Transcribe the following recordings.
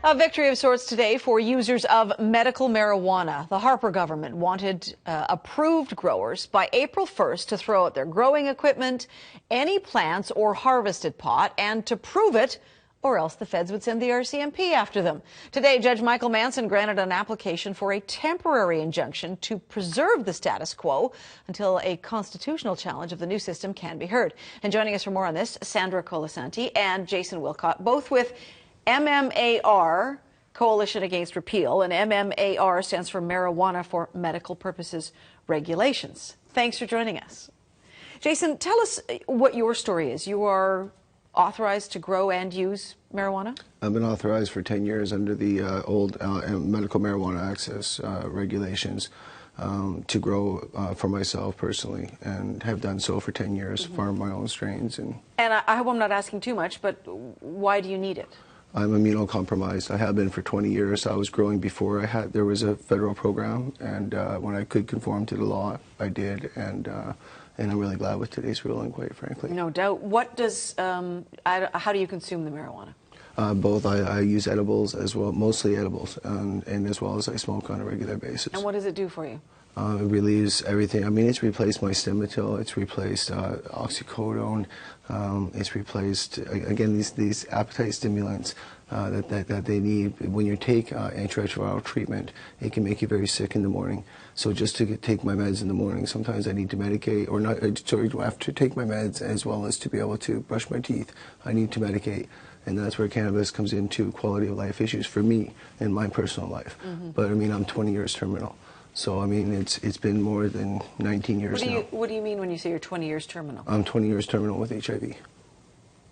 A victory of sorts today for users of medical marijuana. The Harper government wanted approved growers by April 1st to throw out their growing equipment, any plants or harvested pot, and to prove it, or else the feds would send the RCMP after them. Today, Judge Michael Manson granted an application for a temporary injunction to preserve the status quo until a constitutional challenge of the new system can be heard. And joining us for more on this, Sandra Colasanti and Jason Wilcox, both with MMAR, Coalition Against Repeal, and MMAR stands for Marijuana for Medical Purposes Regulations. Thanks for joining us. Jason, tell us what your story is. You are authorized to grow and use marijuana? I've been authorized for 10 years under the old medical marijuana access regulations to grow for myself personally, and have done so for 10 years, farm my own strains. And I hope I'm not asking too much, but why do you need it? I'm immunocompromised. I have been for 20 years. I was growing before there was a federal program, and when I could conform to the law, I did, and I'm really glad with today's ruling, quite frankly. No doubt. What does, how do you consume the marijuana? Both. I use edibles as well, mostly edibles, and as well as I smoke on a regular basis. And what does it do for you? It relieves everything. I mean, it's replaced my Stimatil, it's replaced oxycodone, it's replaced, again, these appetite stimulants that they need. When you take antiretroviral treatment, it can make you very sick in the morning. So just to take my meds in the morning, sometimes I need to medicate, or not, sorry, I have to take my meds as well as to be able to brush my teeth. I need to medicate. And that's where cannabis comes into quality of life issues for me in my personal life. But I mean, I'm 20 years terminal. So, I mean, it's been more than 19 years now. What do you mean when you say you're 20 years terminal? I'm 20 years terminal with HIV.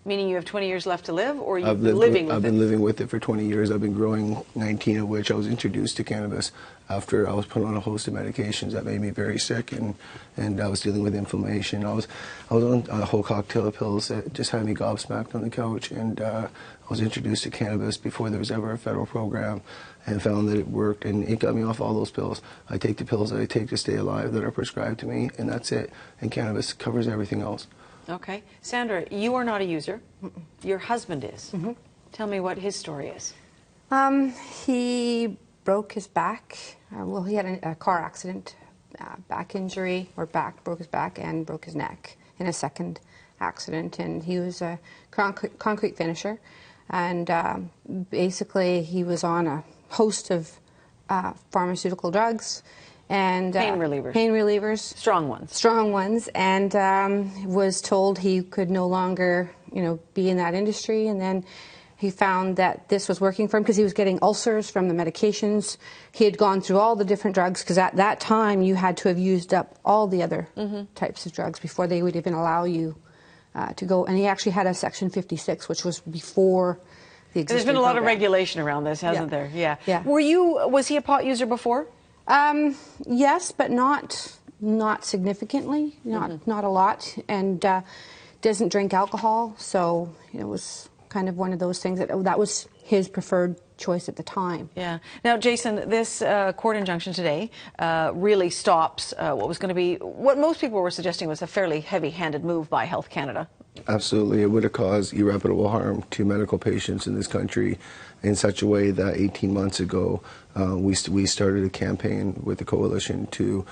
Meaning you have 20 years left to live, or you've been living with it? I've been living with it for 20 years. I've been growing 19 of which I was introduced to cannabis after I was put on a host of medications that made me very sick, and I was dealing with inflammation. I was on a whole cocktail of pills that just had me gobsmacked on the couch, and I was introduced to cannabis before there was ever a federal program, and found that it worked, and it got me off all those pills. I take the pills that I take to stay alive that are prescribed to me, and that's it. And cannabis covers everything else. Okay. Sandra, you are not a user. Your husband is. Tell me what his story is. He broke his back. Well, he had a car accident, back injury, or broke his back and broke his neck in a second accident. And he was a concrete finisher. And basically, he was on a host of pharmaceutical drugs and pain relievers. Pain relievers, strong ones, and was told he could no longer, be in that industry. And then he found that this was working for him because he was getting ulcers from the medications. He had gone through all the different drugs, because at that time you had to have used up all the other types of drugs before they would even allow you to go. And he actually had a Section 56, which was before the existing There's been a lot of regulation around this, hasn't there? Yeah. Was he a pot user before? Yes, but not significantly, not a lot, and doesn't drink alcohol. So it was kind of one of those things that was his preferred choice at the time. Yeah. Now, Jason, this court injunction today really stops what was going to be, what most people were suggesting was a fairly heavy-handed move by Health Canada. Absolutely. It would have caused irreparable harm to medical patients in this country in such a way that 18 months ago we started a campaign with the coalition to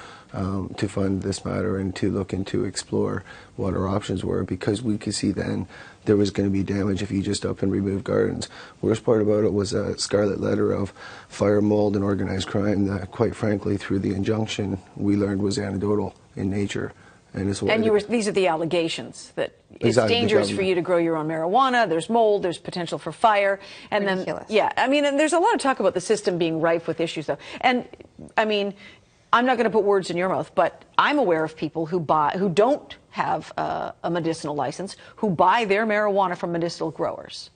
fund this matter and to look into explore what our options were, because we could see then there was going to be damage if you just up and remove gardens. Worst part about it was a scarlet letter of fire, mold, and organized crime that, quite frankly, through the injunction, we learned was anecdotal in nature. And these are the allegations that it's dangerous for you to grow your own marijuana. There's mold. There's potential for fire. And ridiculous. Then, I mean, and there's a lot of talk about the system being rife with issues, though. And I mean, I'm not going to put words in your mouth, but I'm aware of people who don't have a medicinal license, who buy their marijuana from medicinal growers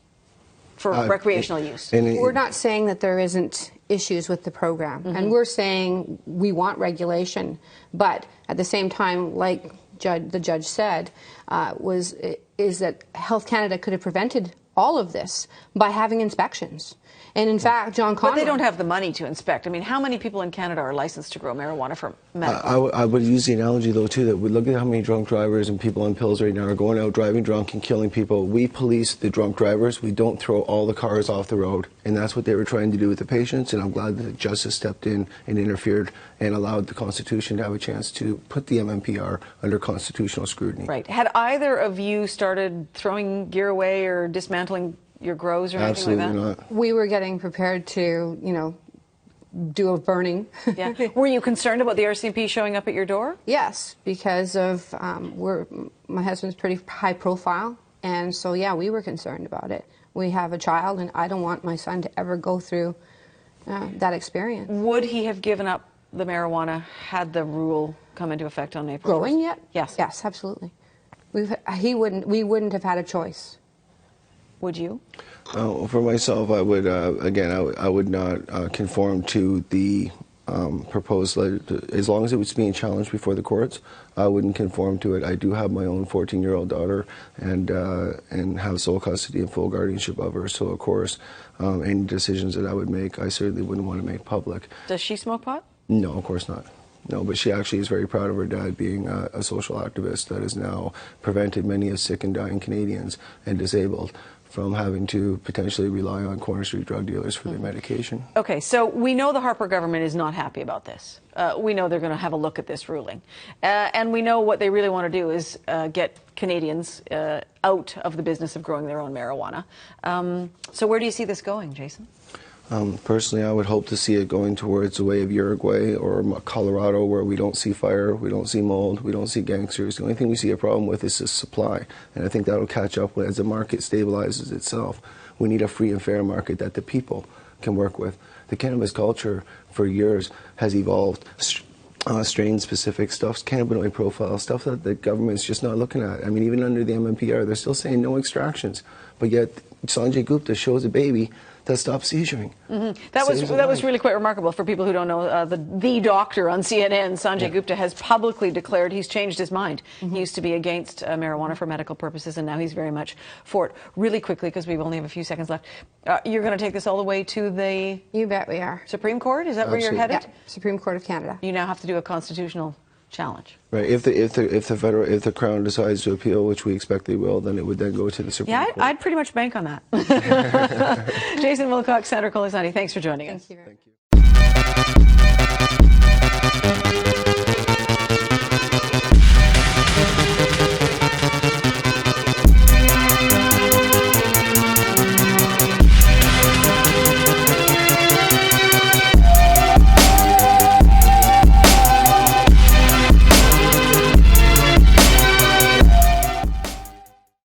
for recreational use. We're not saying that there isn't issues with the program, and we're saying we want regulation, but at the same time, like the judge said, is that Health Canada could have prevented all of this by having inspections. And in fact, John Conway... But they don't have the money to inspect. I mean, how many people in Canada are licensed to grow marijuana for medical? I would use the analogy, though, too, that we look at how many drunk drivers and people on pills right now are going out driving drunk and killing people. We police the drunk drivers. We don't throw all the cars off the road. And that's what they were trying to do with the patients. And I'm glad that justice stepped in and interfered and allowed the Constitution to have a chance to put the MMPR under constitutional scrutiny. Right. Had either of you started throwing gear away or dismantling your grows or anything like that? Absolutely not. We were getting prepared to, you know, do a burning. Yeah. Were you concerned about the RCMP showing up at your door? Yes, because of my husband's pretty high profile, and so yeah, we were concerned about it. We have a child, and I don't want my son to ever go through that experience. Would he have given up the marijuana had the rule come into effect on April 1st? Growing yet? Yes. Yes, absolutely. We wouldn't have had a choice. Would you? For myself, I would, again, I would not conform to the proposed, as long as it was being challenged before the courts, I wouldn't conform to it. I do have my own 14-year-old daughter and have sole custody and full guardianship of her, so of course, any decisions that I would make, I certainly wouldn't want to make public. Does she smoke pot? No, of course not. No, but she actually is very proud of her dad being a social activist that has now prevented many of sick and dying Canadians and disabled from having to potentially rely on corner street drug dealers for their medication. Okay, so we know the Harper government is not happy about this. We know they're going to have a look at this ruling. And we know what they really want to do is get Canadians out of the business of growing their own marijuana. So where do you see this going, Jason? Personally, I would hope to see it going towards the way of Uruguay or Colorado, where we don't see fire, we don't see mold, we don't see gangsters. The only thing we see a problem with is the supply, and I think that'll catch up as the market stabilizes itself. We need a free and fair market that the people can work with. The cannabis culture for years has evolved. Strain-specific stuff, cannabinoid profile, stuff that the government's just not looking at. I mean, even under the MMPR, they're still saying no extractions, but yet Sanjay Gupta shows a baby that stops seizuring. Mm-hmm. That was really quite remarkable for people who don't know. The doctor on CNN, Sanjay Gupta, has publicly declared he's changed his mind. Mm-hmm. He used to be against marijuana for medical purposes, and now he's very much for it. Really quickly, because we only have a few seconds left, you're going to take this all the way to the... You bet we are. Supreme Court? Is that where you're headed? Yeah, Supreme Court of Canada. You now have to do a constitutional challenge. Right. If the Crown decides to appeal, which we expect they will, then it would then go to the Supreme Court. Yeah, I'd pretty much bank on that. Jason Wilcox, Sandra Colasanti, thanks for joining us. Thank you.